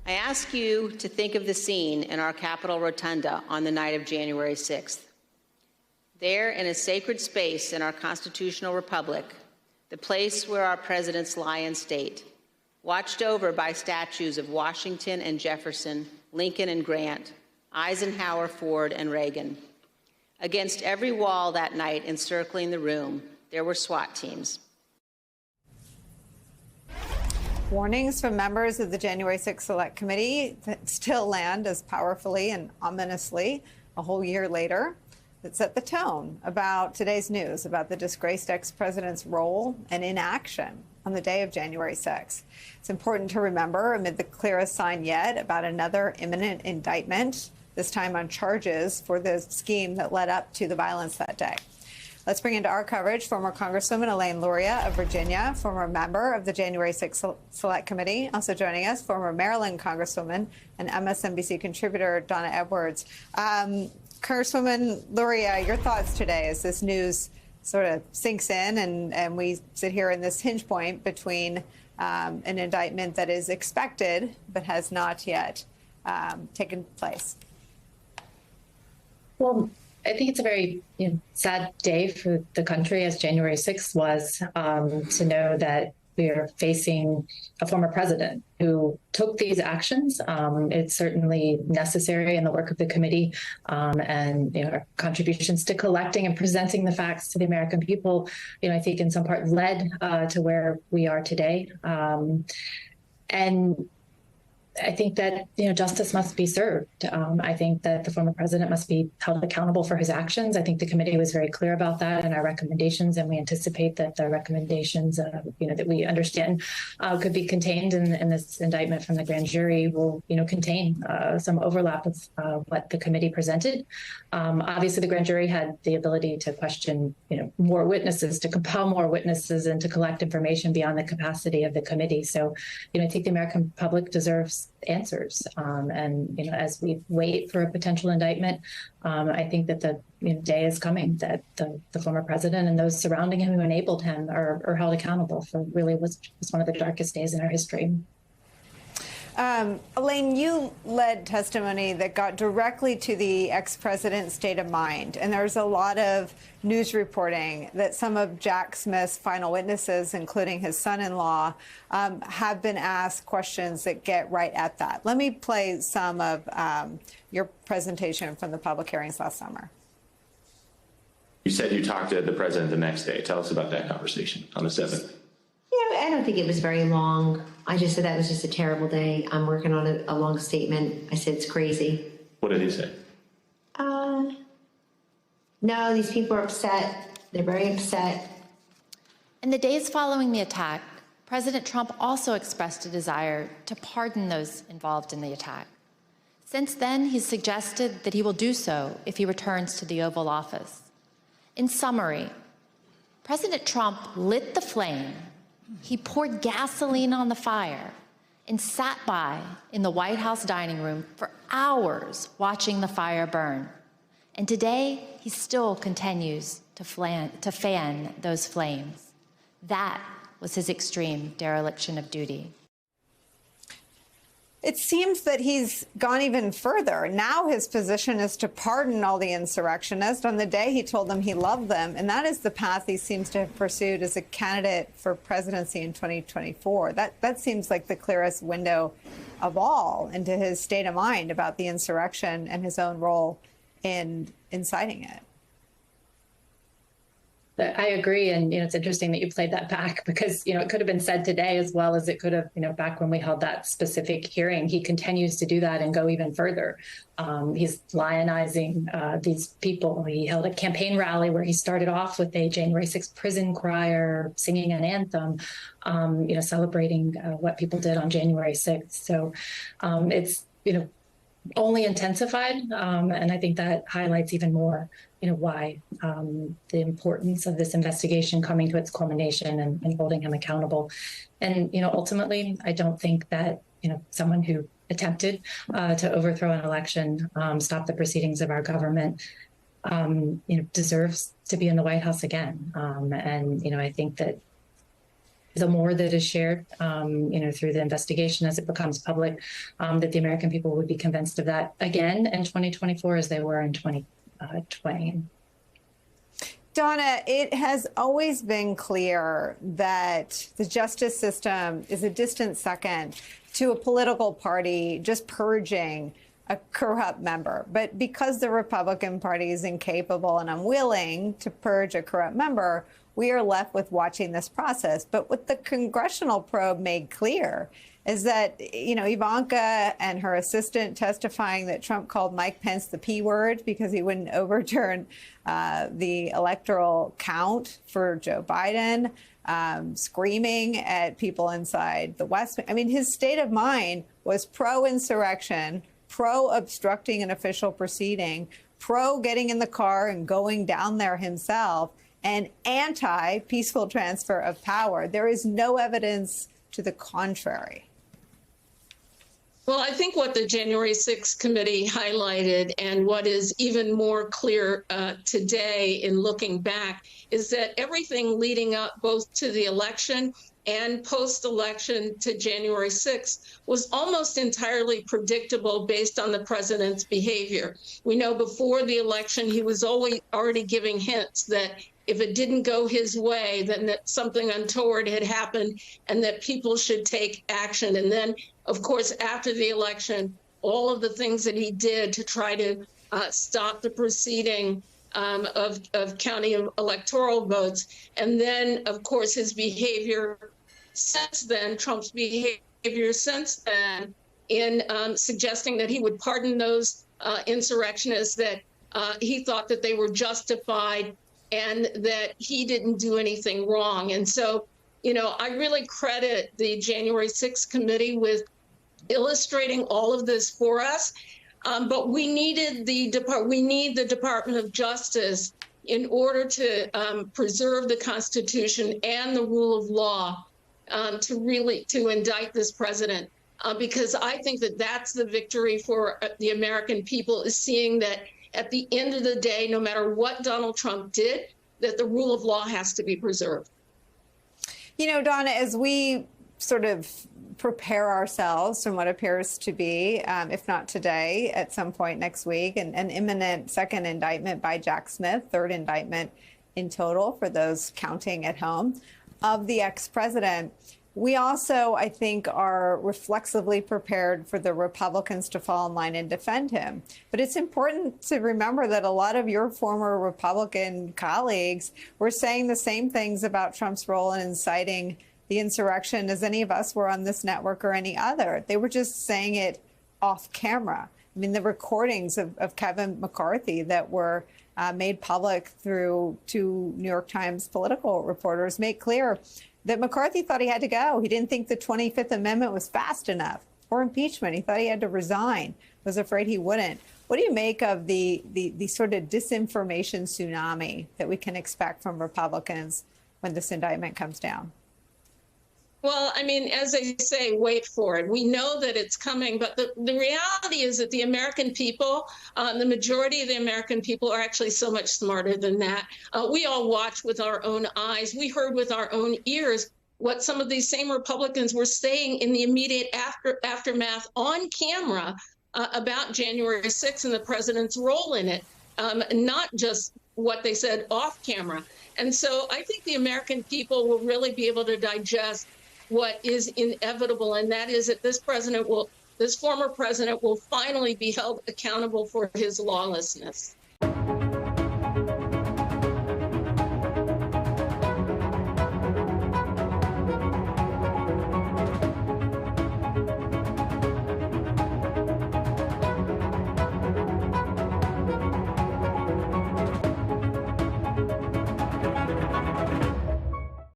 I ask you to think of the scene in our Capitol Rotunda on the night of January 6th. There, in a sacred space in our constitutional republic, the place where our presidents lie in state, watched over by statues of Washington and Jefferson, Lincoln and Grant, Eisenhower, Ford, and Reagan. Against every wall that night encircling the room, there were SWAT teams. Warnings from members of the January 6th Select Committee that still land as powerfully and ominously a whole year later that set the tone about today's news about the disgraced ex-president's role and inaction on the day of January 6th. It's important to remember, amid the clearest sign yet about another imminent indictment, this time on charges for the scheme that led up to the violence that day. Let's bring into our coverage former Congresswoman Elaine Luria of Virginia, former member of the January 6th Select Committee. Also joining us, former Maryland Congresswoman and MSNBC contributor Donna Edwards. Congresswoman Luria, your thoughts today as this news sort of sinks in and we sit here in this hinge point between an indictment that is expected but has not yet taken place? Well, I think it's a very sad day for the country, as January 6th was, to know that we are facing a former president who took these actions. It's certainly necessary in the work of the committee and our contributions to collecting and presenting the facts to the American people, I think in some part led to where we are today. And I think that justice must be served. I think that the former president must be held accountable for his actions. I think the committee was very clear about that in our recommendations, and we anticipate that the recommendations, that we understand could be contained in this indictment from the grand jury will, contain some overlap of what the committee presented. Obviously, the grand jury had the ability to question, more witnesses, to compel more witnesses, and to collect information beyond the capacity of the committee. So, I think the American public deserves answers. And, as we wait for a potential indictment, I think that the day is coming that the former president and those surrounding him who enabled him are held accountable for really was one of the darkest days in our history. Elaine, you led testimony that got directly to the ex-president's state of mind. And there's a lot of news reporting that some of Jack Smith's final witnesses, including his son-in-law, have been asked questions that get right at that. Let me play some of your presentation from the public hearings last summer. You said you talked to the president the next day. Tell us about that conversation on the 7th. I don't think it was very long. I just said that was just a terrible day. I'm working on a long statement. I said it's crazy. What did he say? No, these people are upset. They're very upset. In the days following the attack, President Trump also expressed a desire to pardon those involved in the attack. Since then, he's suggested that he will do so if he returns to the Oval Office. In summary, President Trump lit the flame. He poured gasoline on the fire and sat by in the White House dining room for hours watching the fire burn. And today, he still continues to fan those flames. That was his extreme dereliction of duty. It seems that he's gone even further. Now his position is to pardon all the insurrectionists. On the day he told them he loved them, and that is the path he seems to have pursued as a candidate for presidency in 2024. That seems like the clearest window of all into his state of mind about the insurrection and his own role in inciting it. I agree. And, it's interesting that you played that back because, it could have been said today as well as it could have, back when we held that specific hearing. He continues to do that and go even further. He's lionizing these people. He held a campaign rally where he started off with a January 6th prison crier singing an anthem, celebrating what people did on January 6th. So it's, only intensified. And I think that highlights even more, why the importance of this investigation coming to its culmination and holding him accountable. And, ultimately, I don't think that, someone who attempted to overthrow an election, stop the proceedings of our government, deserves to be in the White House again. And, I think that the more that is shared, through the investigation as it becomes public, that the American people would be convinced of that again in 2024 as they were in 2020. Donna, it has always been clear that the justice system is a distant second to a political party just purging a corrupt member. But because the Republican Party is incapable and unwilling to purge a corrupt member, we are left with watching this process. But what the congressional probe made clear is that, Ivanka and her assistant testifying that Trump called Mike Pence the P word because he wouldn't overturn the electoral count for Joe Biden, screaming at people inside the West Wing. I mean, his state of mind was pro-insurrection, pro-obstructing an official proceeding, pro-getting in the car and going down there himself, and anti-peaceful transfer of power. There is no evidence to the contrary. Well, I think what the January 6th committee highlighted and what is even more clear today in looking back is that everything leading up both to the election and post-election to January 6th was almost entirely predictable based on the president's behavior. We know before the election, he was already giving hints that if it didn't go his way, then that something untoward had happened and that people should take action. And then, of course, after the election, all of the things that he did to try to stop the proceeding of counting of electoral votes. And then, of course, his behavior since then, Trump's behavior since then, in suggesting that he would pardon those insurrectionists, that he thought that they were justified and that he didn't do anything wrong. And so, I really credit the January 6th committee with illustrating all of this for us. But we need the Department of Justice in order to preserve the Constitution and the rule of law to indict this president. Because I think that that's the victory for the American people, is seeing that at the end of the day, no matter what Donald Trump did, that the rule of law has to be preserved. Donna, as we sort of prepare ourselves from what appears to be, if not today, at some point next week, an imminent second indictment by Jack Smith, third indictment in total for those counting at home, of the ex-president. We also, I think, are reflexively prepared for the Republicans to fall in line and defend him. But it's important to remember that a lot of your former Republican colleagues were saying the same things about Trump's role in inciting the insurrection as any of us were on this network or any other. They were just saying it off camera. I mean, the recordings of Kevin McCarthy that were made public through two New York Times political reporters make clear that McCarthy thought he had to go. He didn't think the 25th Amendment was fast enough, or impeachment. He thought he had to resign, was afraid he wouldn't. What do you make of the sort of disinformation tsunami that we can expect from Republicans when this indictment comes down? Well, I mean, as they say, wait for it. We know that it's coming, but the reality is that the American people, the majority of the American people are actually so much smarter than that. We all watched with our own eyes. We heard with our own ears what some of these same Republicans were saying in the immediate aftermath on camera about January 6th and the president's role in it, not just what they said off camera. And so I think the American people will really be able to digest what is inevitable, and that is that this former president will finally be held accountable for his lawlessness.